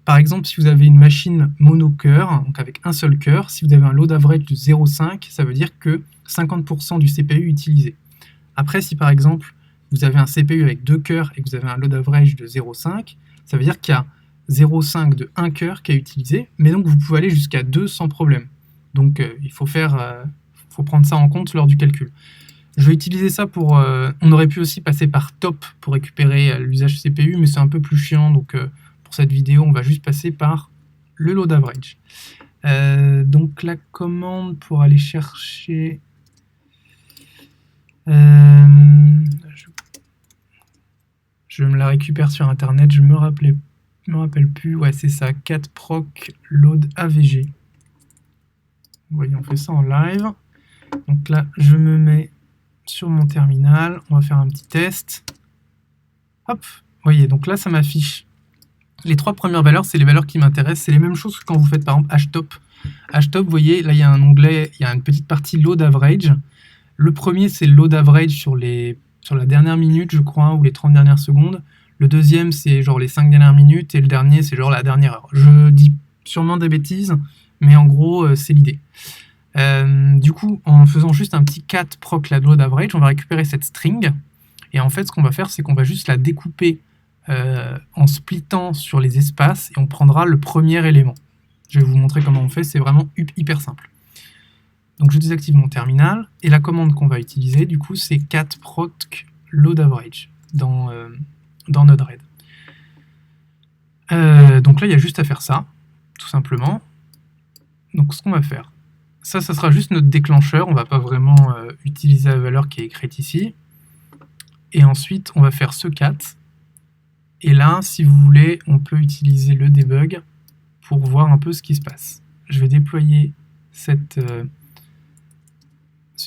par exemple, si vous avez une machine monocœur, donc avec un seul cœur, si vous avez un load average de 0,5, ça veut dire que 50% du CPU est utilisé. Après, si par exemple, vous avez un CPU avec deux cœurs et que vous avez un load average de 0,5, ça veut dire qu'il y a 0,5 de 1 cœur qui est utilisé, mais donc vous pouvez aller jusqu'à 2 sans problème. Donc il faut prendre ça en compte lors du calcul. Je vais utiliser ça pour... on aurait pu aussi passer par top pour récupérer l'usage CPU, mais c'est un peu plus chiant, donc pour cette vidéo, on va juste passer par le load average. Donc la commande pour aller chercher... je me la récupère sur internet, je me rappelle plus, ouais c'est ça, catproc load avg. Vous voyez, on fait ça en live. Donc là, je me mets sur mon terminal, on va faire un petit test. Hop, vous voyez, donc là ça m'affiche les 3 premières valeurs, c'est les valeurs qui m'intéressent, c'est les mêmes choses que quand vous faites par exemple htop. Htop, vous voyez, là il y a un onglet, il y a une petite partie load average. Le premier c'est load average sur la dernière minute, je crois, ou les 30 dernières secondes. Le deuxième c'est genre les 5 dernières minutes, et le dernier c'est genre la dernière heure. Je dis sûrement des bêtises, mais en gros c'est l'idée. Du coup, en faisant juste un petit cat proc la load average, on va récupérer cette string, et en fait ce qu'on va faire, c'est qu'on va juste la découper en splittant sur les espaces, et on prendra le premier élément. Je vais vous montrer comment on fait, c'est vraiment hyper simple. Donc je désactive mon terminal, et la commande qu'on va utiliser, du coup, c'est cat proc load average dans Node-RED. Donc là, il y a juste à faire ça, tout simplement. Donc ce qu'on va faire, ça sera juste notre déclencheur, on va pas vraiment utiliser la valeur qui est écrite ici. Et ensuite, on va faire ce cat. Et là, si vous voulez, on peut utiliser le debug pour voir un peu ce qui se passe. Je vais déployer ce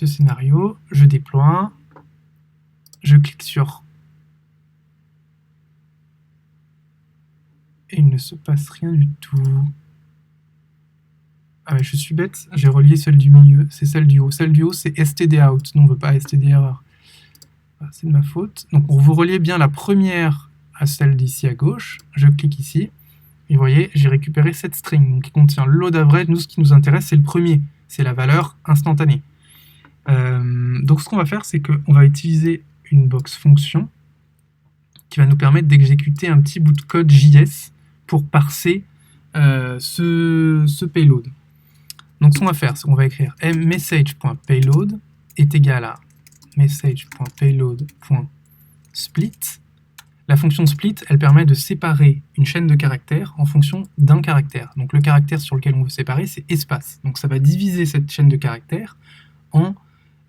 scénario, je déploie, je clique sur... Et il ne se passe rien du tout. Ah ouais, je suis bête, j'ai relié celle du milieu, c'est celle du haut. Celle du haut, c'est stdout, non, on ne veut pas stderror. C'est de ma faute. Donc, on vous reliez bien la première à celle d'ici à gauche. Je clique ici. Et vous voyez, j'ai récupéré cette string donc, qui contient le load average. Nous, ce qui nous intéresse, c'est le premier. C'est la valeur instantanée. Donc, ce qu'on va faire, c'est qu'on va utiliser une box fonction qui va nous permettre d'exécuter un petit bout de code JS pour parser ce payload. Donc, ce qu'on va faire, c'est qu'on va écrire message.payload est égal à message.payload.split. La fonction split, elle permet de séparer une chaîne de caractères en fonction d'un caractère. Donc le caractère sur lequel on veut séparer, c'est espace. Donc ça va diviser cette chaîne de caractères en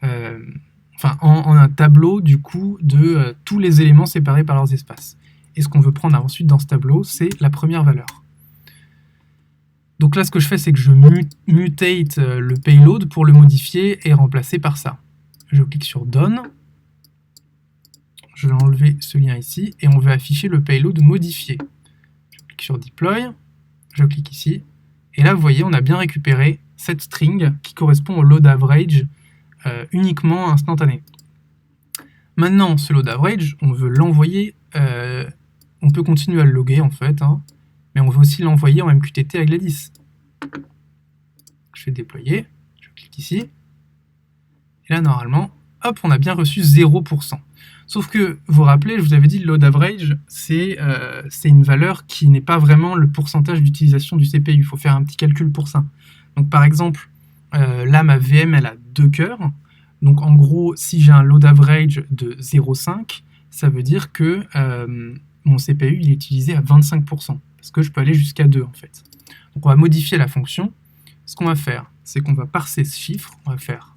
un tableau du coup de tous les éléments séparés par leurs espaces. Et ce qu'on veut prendre ensuite dans ce tableau, c'est la première valeur. Donc là, ce que je fais, c'est que je mutate le payload pour le modifier et remplacer par ça. Je clique sur Done. Je vais enlever ce lien ici et on veut afficher le payload modifié. Je clique sur Deploy, je clique ici, et là vous voyez on a bien récupéré cette string qui correspond au load average uniquement instantané. Maintenant ce load average, on veut l'envoyer, on peut continuer à le loguer en fait, hein, mais on veut aussi l'envoyer en MQTT à Gladys. Je vais déployer, je clique ici, et là normalement, hop, on a bien reçu 0%. Sauf que, vous vous rappelez, je vous avais dit, le load average, c'est une valeur qui n'est pas vraiment le pourcentage d'utilisation du CPU. Il faut faire un petit calcul pour ça. Donc par exemple, là, ma VM, elle a 2 cœurs. Donc en gros, si j'ai un load average de 0,5, ça veut dire que mon CPU il est utilisé à 25%, parce que je peux aller jusqu'à 2 en fait. Donc on va modifier la fonction. Ce qu'on va faire, c'est qu'on va parser ce chiffre, on va faire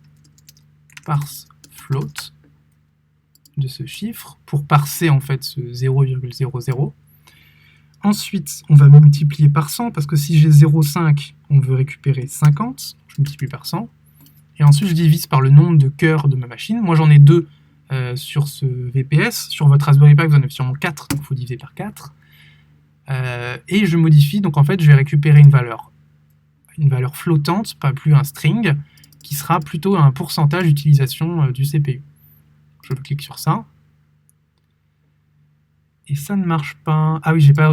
parse float de ce chiffre, pour parser en fait ce 0,00. Ensuite, on va multiplier par 100, parce que si j'ai 0,5, on veut récupérer 50, je multiplie par 100. Et ensuite, je divise par le nombre de cœurs de ma machine. Moi, j'en ai 2 sur ce VPS. Sur votre Raspberry Pi, vous en avez sûrement 4, donc il faut diviser par 4. Et je modifie, donc en fait, je vais récupérer une valeur flottante, pas plus un string, qui sera plutôt un pourcentage d'utilisation du CPU. Je clique sur ça. Et ça ne marche pas. Ah oui, j'ai pas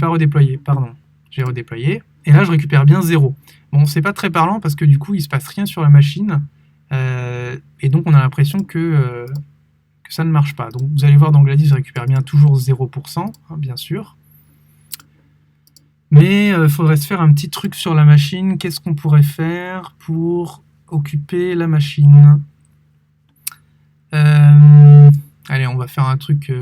redéployé, pardon. J'ai redéployé. Et là, je récupère bien 0. Bon, c'est pas très parlant parce que du coup, il se passe rien sur la machine. Et donc, on a l'impression que ça ne marche pas. Donc, vous allez voir dans Gladys, je récupère bien toujours 0%, hein, bien sûr. Mais il faudrait se faire un petit truc sur la machine. Qu'est-ce qu'on pourrait faire pour occuper la machine? Allez, on va faire un truc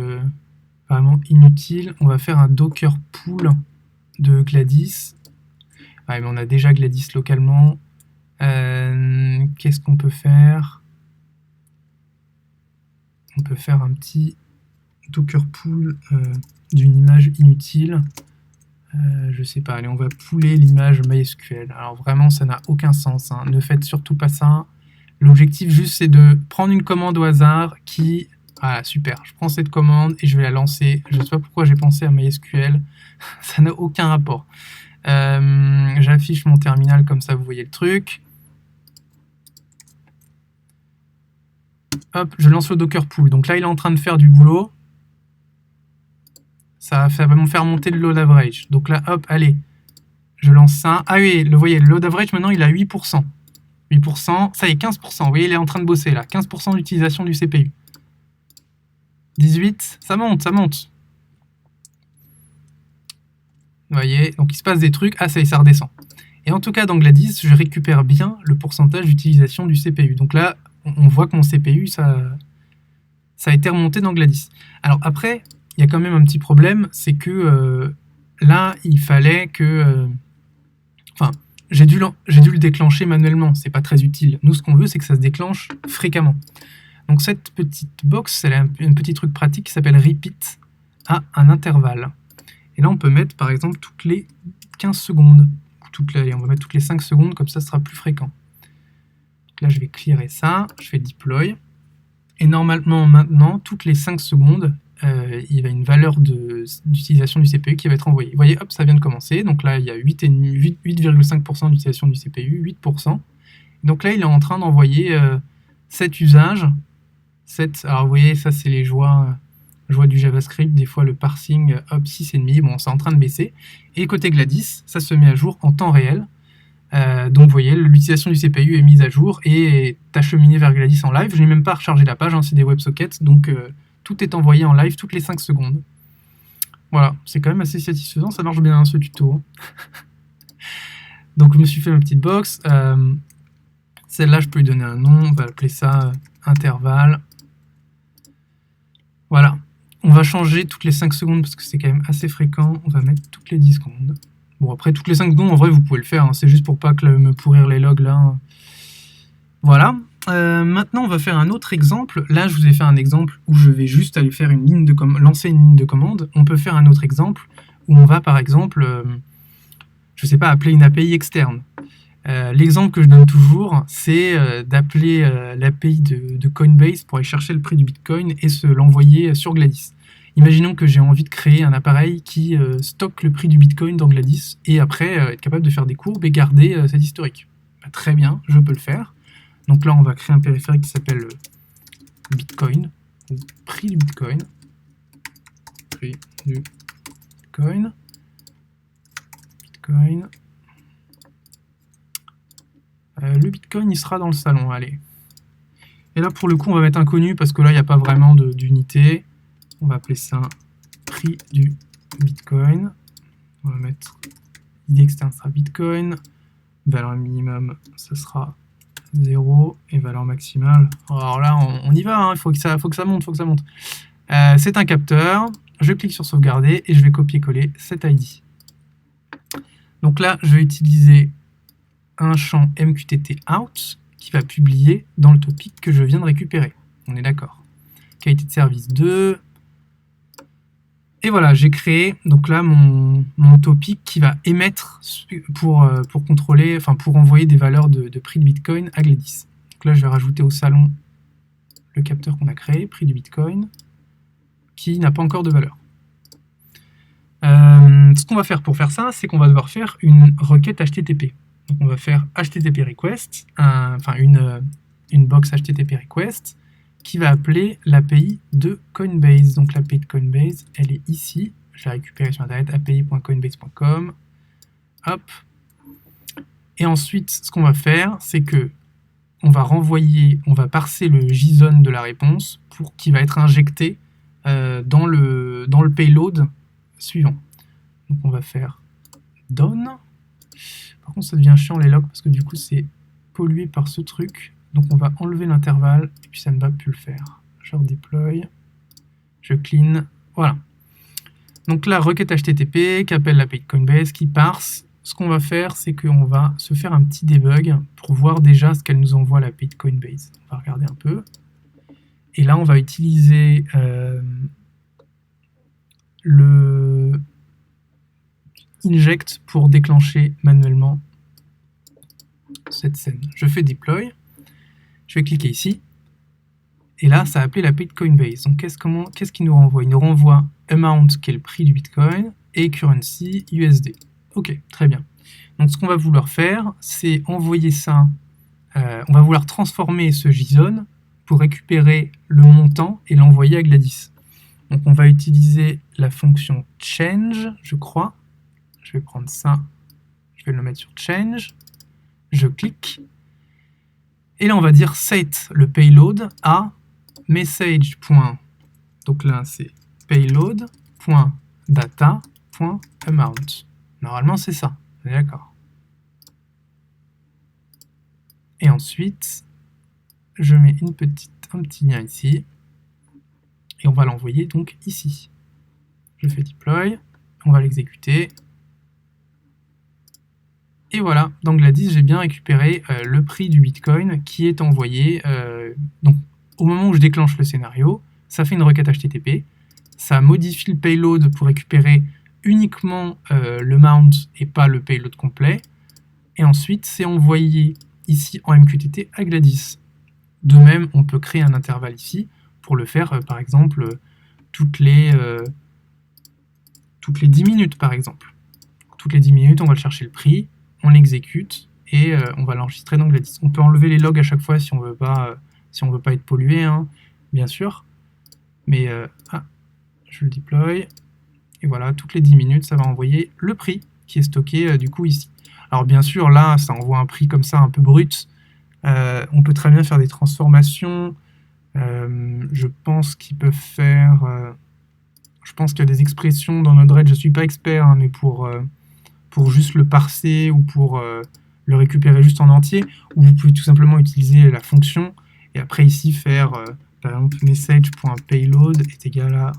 vraiment inutile. On va faire un Docker pool de Gladys. Ouais, mais on a déjà Gladys localement. Qu'est-ce qu'on peut faire? On peut faire un petit Docker pool d'une image inutile. Je sais pas, allez, on va pooler l'image MySQL. Alors vraiment, ça n'a aucun sens, hein. Ne faites surtout pas ça. L'objectif juste, c'est de prendre une commande au hasard qui... Ah, super, je prends cette commande et je vais la lancer. Je ne sais pas pourquoi j'ai pensé à MySQL. Ça n'a aucun rapport. J'affiche mon terminal comme ça, vous voyez le truc. Hop, je lance le Docker pool. Donc là, il est en train de faire du boulot. Ça va me faire monter le load average. Donc là, hop, allez, je lance ça. Ah oui, vous voyez, le load average, maintenant, il a 8%. 8%, ça y est, 15%. Vous voyez, il est en train de bosser là. 15% d'utilisation du CPU. 18, ça monte, ça monte. Vous voyez, donc il se passe des trucs. Ah, ça y est, ça redescend. Et en tout cas, dans Gladys, je récupère bien le pourcentage d'utilisation du CPU. Donc là, on voit que mon CPU, ça a été remonté dans Gladys. Alors après, il y a quand même un petit problème, c'est que là, il fallait que... Enfin, j'ai dû le déclencher manuellement, c'est pas très utile. Nous, ce qu'on veut, c'est que ça se déclenche fréquemment. Donc cette petite box, elle a un petit truc pratique qui s'appelle repeat à un intervalle. Et là, on peut mettre, par exemple, toutes les 15 secondes. Allez, on va mettre toutes les 5 secondes, comme ça sera plus fréquent. Donc là, je vais clearer ça, je fais deploy. Et normalement, maintenant, toutes les 5 secondes, il y a une valeur d'utilisation du CPU qui va être envoyée. Vous voyez, hop, ça vient de commencer. Donc là, il y a 8,5% d'utilisation du CPU, 8%. Donc là, il est en train d'envoyer 7 usages. Alors vous voyez, ça, c'est les joies du JavaScript. Des fois, le parsing, hop, 6,5. Bon, c'est en train de baisser. Et côté Gladys, ça se met à jour en temps réel. Donc vous voyez, l'utilisation du CPU est mise à jour et est acheminée vers Gladys en live. Je n'ai même pas rechargé la page, hein, c'est des WebSockets, donc tout est envoyé en live toutes les 5 secondes. Voilà, c'est quand même assez satisfaisant, ça marche bien hein, ce tuto. Donc je me suis fait ma petite box. Celle-là, je peux lui donner un nom, on va appeler ça intervalle. Voilà, on va changer toutes les 5 secondes parce que c'est quand même assez fréquent. On va mettre toutes les 10 secondes. Bon, après, toutes les 5 secondes, en vrai, vous pouvez le faire. Hein. C'est juste pour pas que me pourrir les logs, là. Voilà. Maintenant, on va faire un autre exemple. Là, je vous ai fait un exemple où je vais juste aller faire lancer une ligne de commande. On peut faire un autre exemple où on va, par exemple, je sais pas, appeler une API externe. L'exemple que je donne toujours, c'est d'appeler l'API de Coinbase pour aller chercher le prix du Bitcoin et l'envoyer sur Gladys. Imaginons que j'ai envie de créer un appareil qui stocke le prix du Bitcoin dans Gladys et après être capable de faire des courbes et garder cet historique. Bah, très bien, je peux le faire. Donc là, on va créer un périphérique qui s'appelle Bitcoin, ou prix du Bitcoin. Prix du Bitcoin. Bitcoin. Le Bitcoin, il sera dans le salon, allez. Et là, pour le coup, on va mettre inconnu parce que là, il n'y a pas vraiment d'unité. On va appeler ça prix du Bitcoin. On va mettre ID externe sera Bitcoin. Valeur minimum, ce sera 0. Et valeur maximale. Alors là, on y va, hein. Il faut que ça monte, C'est un capteur. je clique sur sauvegarder et je vais copier-coller cet ID. Donc là, je vais utiliser un champ MQTT_out qui va publier dans le topic que je viens de récupérer. On est d'accord. Qualité de service 2. Et voilà, j'ai créé donc là mon topic qui va émettre pour contrôler, enfin pour envoyer des valeurs de prix de Bitcoin à Gladys. Donc là, je vais rajouter au salon le capteur qu'on a créé, prix du Bitcoin, qui n'a pas encore de valeur. Ce qu'on va faire pour faire ça, c'est qu'on va devoir faire une requête HTTP. Donc on va faire HTTP request, une box HTTP request, qui va appeler l'API de Coinbase. Donc l'API de Coinbase, elle est ici. Je l'ai récupérée sur internet, api.coinbase.com. Hop. Et ensuite, ce qu'on va faire, c'est que on va parser le JSON de la réponse qui va être injecté dans le payload suivant. Donc on va faire done. Par contre, ça devient chiant les logs parce que du coup, c'est pollué par ce truc. Donc on va enlever l'intervalle et puis ça ne va plus le faire. Je redéploie, je clean, voilà. Donc la requête HTTP qui appelle l'API de Coinbase, qui parse. Ce qu'on va faire, c'est qu'on va se faire un petit debug pour voir déjà ce qu'elle nous envoie l'API de Coinbase. On va regarder un peu. Et là, on va utiliser le inject pour déclencher manuellement cette scène. Je fais deploy. Je vais cliquer ici, et là, ça a appelé l'API de Coinbase. Donc, qu'est-ce qu'il nous renvoie? Il nous renvoie amount, qui est le prix du Bitcoin, et currency USD. Ok, très bien. Donc, ce qu'on va vouloir faire, c'est envoyer ça, on va vouloir transformer ce JSON pour récupérer le montant et l'envoyer à Gladys. Donc, on va utiliser la fonction change, je crois. Je vais prendre ça, je vais le mettre sur change. Je clique. Et là, on va dire set le payload à message. Donc là, c'est payload.data.amount. Normalement, c'est ça. On est d'accord. Et ensuite, je mets un petit lien ici. Et on va l'envoyer donc ici. Je fais deploy. On va l'exécuter. Et voilà, dans Gladys, j'ai bien récupéré le prix du Bitcoin qui est envoyé. Donc, au moment où je déclenche le scénario, ça fait une requête HTTP. Ça modifie le payload pour récupérer uniquement le mount et pas le payload complet. Et ensuite, c'est envoyé ici en MQTT à Gladys. De même, on peut créer un intervalle ici pour le faire, par exemple, toutes les 10 minutes, par exemple. Toutes les 10 minutes, on va chercher le prix. On l'exécute et on va l'enregistrer dans Gladys. On peut enlever les logs à chaque fois si on veut pas être pollué, hein, bien sûr. Mais je le deploy. Et voilà, toutes les 10 minutes, ça va envoyer le prix qui est stocké du coup ici. Alors bien sûr, là, ça envoie un prix comme ça un peu brut. On peut très bien faire des transformations. Je pense qu'ils peuvent faire... je pense qu'il y a des expressions dans Node-RED, je ne suis pas expert, hein, mais pour juste le parser ou pour le récupérer juste en entier, ou vous pouvez tout simplement utiliser la fonction et après ici faire par exemple message.payload est égal à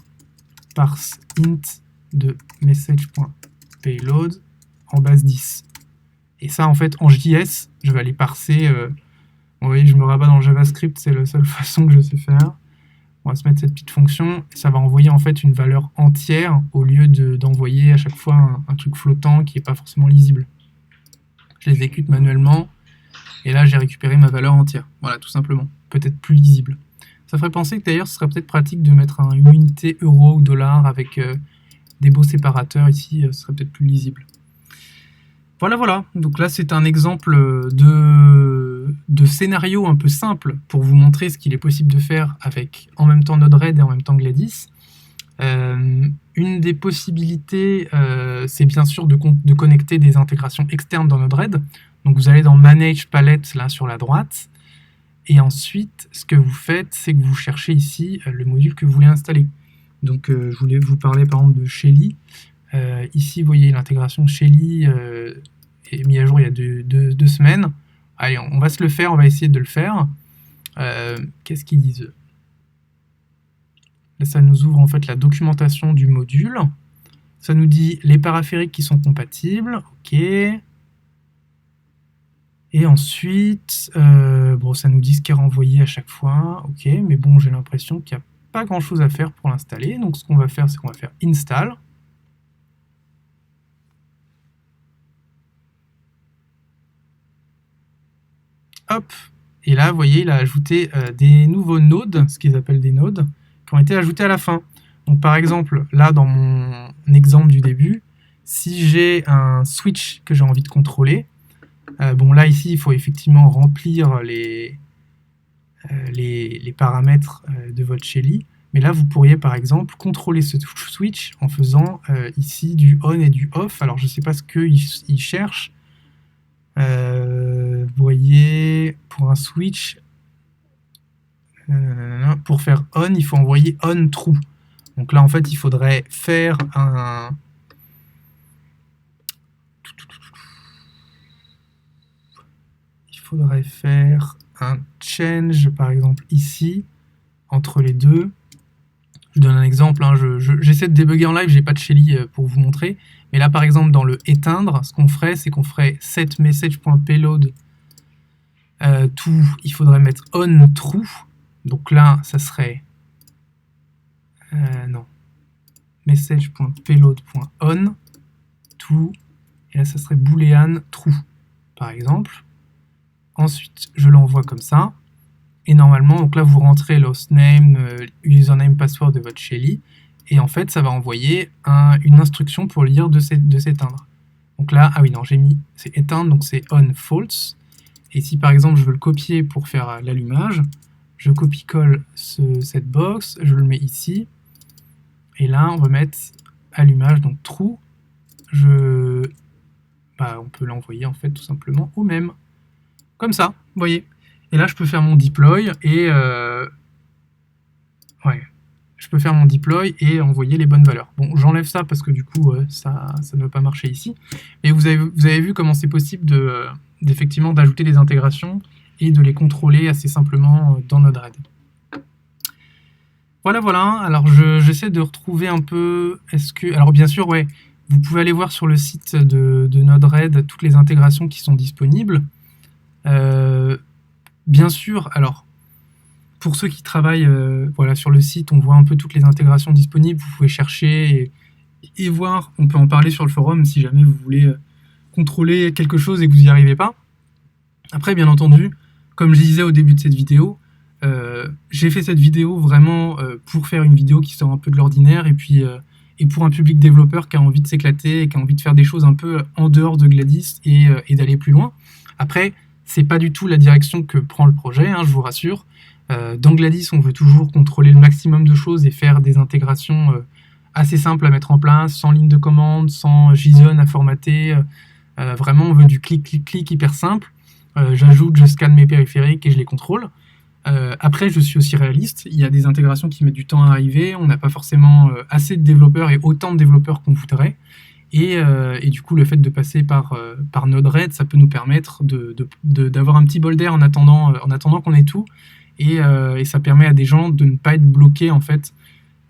parse int de message.payload en base 10. Et ça en fait en JS, je vais aller parser, vous voyez je me rabats dans le JavaScript, c'est la seule façon que je sais faire. On va se mettre cette petite fonction, et ça va envoyer en fait une valeur entière au lieu d'envoyer à chaque fois un truc flottant qui n'est pas forcément lisible. Je l'exécute manuellement, et là j'ai récupéré ma valeur entière. Voilà, tout simplement. Peut-être plus lisible. Ça ferait penser que d'ailleurs ce serait peut-être pratique de mettre une unité euro ou dollar avec des beaux séparateurs ici, ce serait peut-être plus lisible. Voilà. Donc là, c'est un exemple de scénario un peu simple pour vous montrer ce qu'il est possible de faire avec en même temps Node-RED et en même temps Gladys. Une des possibilités, c'est bien sûr de connecter des intégrations externes dans Node-RED. Donc vous allez dans Manage Palette, là sur la droite. Et ensuite, ce que vous faites, c'est que vous cherchez ici le module que vous voulez installer. Donc je voulais vous parler par exemple de Shelly. Ici, vous voyez, l'intégration Shelly est mise à jour il y a deux semaines. Allez, on va se le faire, on va essayer de le faire. Qu'est-ce qu'ils disent eux? Là, ça nous ouvre en fait la documentation du module. Ça nous dit les paraphériques qui sont compatibles. OK. Et ensuite, bon, ça nous dit ce qui est renvoyé à chaque fois. OK, mais bon, j'ai l'impression qu'il n'y a pas grand-chose à faire pour l'installer. Donc, ce qu'on va faire, c'est qu'on va faire install. Hop. Et là, vous voyez, il a ajouté des nouveaux nodes, ce qu'ils appellent des nodes, qui ont été ajoutés à la fin. Donc par exemple, là dans mon exemple du début, si j'ai un switch que j'ai envie de contrôler, bon là ici il faut effectivement remplir les paramètres de votre Shelly, mais là vous pourriez par exemple contrôler ce switch en faisant ici du on et du off. Alors je ne sais pas ce qu'il cherche. Vous voyez, pour un switch, pour faire on, il faut envoyer on true. Donc là, en fait, il faudrait faire un... change, par exemple, ici, entre les deux. Je donne un exemple, hein, j'essaie de débugger en live, j'ai pas de Shelly pour vous montrer. Mais là, par exemple, dans le éteindre, ce qu'on ferait, c'est qu'on ferait setMessage.payload tout, il faudrait mettre on true. Donc là, ça serait... non. Message.payload.on tout, et là, ça serait boolean true, par exemple. Ensuite, je l'envoie comme ça. Et normalement, donc là, vous rentrez l'hostname, username, password de votre Shelly. Et en fait, ça va envoyer une instruction pour lire de s'éteindre. Donc là, ah oui, non, j'ai mis, c'est éteindre, donc c'est on false. Et si par exemple, je veux le copier pour faire l'allumage, je copie-colle cette box, je le mets ici. Et là, on va mettre allumage, donc true. On peut l'envoyer en fait tout simplement au même. Comme ça, vous voyez. Et là, je peux faire mon deploy et je peux faire mon deploy et envoyer les bonnes valeurs. Bon, j'enlève ça parce que du coup, ça ne va pas marcher ici. Et vous avez vu comment c'est possible d'effectivement d'ajouter des intégrations et de les contrôler assez simplement dans Node-RED. Voilà. Alors, j'essaie de retrouver un peu... Alors, bien sûr, ouais, vous pouvez aller voir sur le site de Node-RED toutes les intégrations qui sont disponibles. Bien sûr, alors, pour ceux qui travaillent sur le site, on voit un peu toutes les intégrations disponibles. Vous pouvez chercher et voir. On peut en parler sur le forum si jamais vous voulez contrôler quelque chose et que vous n'y arrivez pas. Après, bien entendu, comme je disais au début de cette vidéo, j'ai fait cette vidéo vraiment pour faire une vidéo qui sort un peu de l'ordinaire et pour un public développeur qui a envie de s'éclater et qui a envie de faire des choses un peu en dehors de Gladys et d'aller plus loin. Après, c'est pas du tout la direction que prend le projet, hein, je vous rassure. Dans Gladys, on veut toujours contrôler le maximum de choses et faire des intégrations assez simples à mettre en place, sans ligne de commande, sans JSON à formater. Vraiment, on veut du clic hyper simple. J'ajoute, je scanne mes périphériques et je les contrôle. Après, je suis aussi réaliste. Il y a des intégrations qui mettent du temps à arriver. On n'a pas forcément assez de développeurs et autant de développeurs qu'on voudrait. Et du coup, le fait de passer par Node-RED, ça peut nous permettre d'avoir un petit bol d'air en attendant qu'on ait tout. Et ça permet à des gens de ne pas être bloqués en fait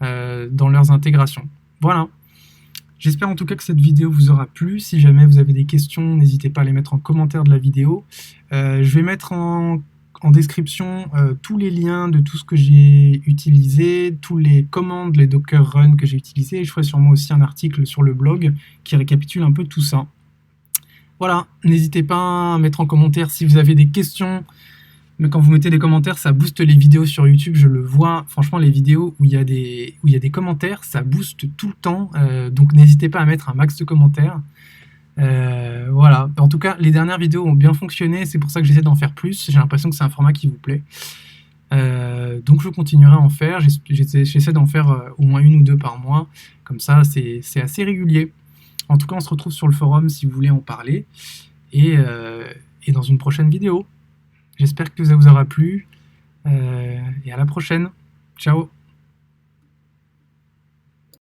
dans leurs intégrations. Voilà. J'espère en tout cas que cette vidéo vous aura plu. Si jamais vous avez des questions, n'hésitez pas à les mettre en commentaire de la vidéo. Je vais mettre en description tous les liens de tout ce que j'ai utilisé, tous les commandes, les Docker Run que j'ai utilisés. Et je ferai sûrement aussi un article sur le blog qui récapitule un peu tout ça. Voilà, n'hésitez pas à mettre en commentaire si vous avez des questions. Mais quand vous mettez des commentaires, ça booste les vidéos sur YouTube, je le vois. Franchement, les vidéos où il y a des commentaires, ça booste tout le temps. Donc n'hésitez pas à mettre un max de commentaires. Voilà. En tout cas, les dernières vidéos ont bien fonctionné. C'est pour ça que j'essaie d'en faire plus. J'ai l'impression que c'est un format qui vous plaît. Donc je continuerai à en faire. J'essaie d'en faire au moins 1 ou 2 par mois. Comme ça, c'est assez régulier. En tout cas, on se retrouve sur le forum si vous voulez en parler. Et dans une prochaine vidéo. J'espère que ça vous aura plu et à la prochaine. Ciao.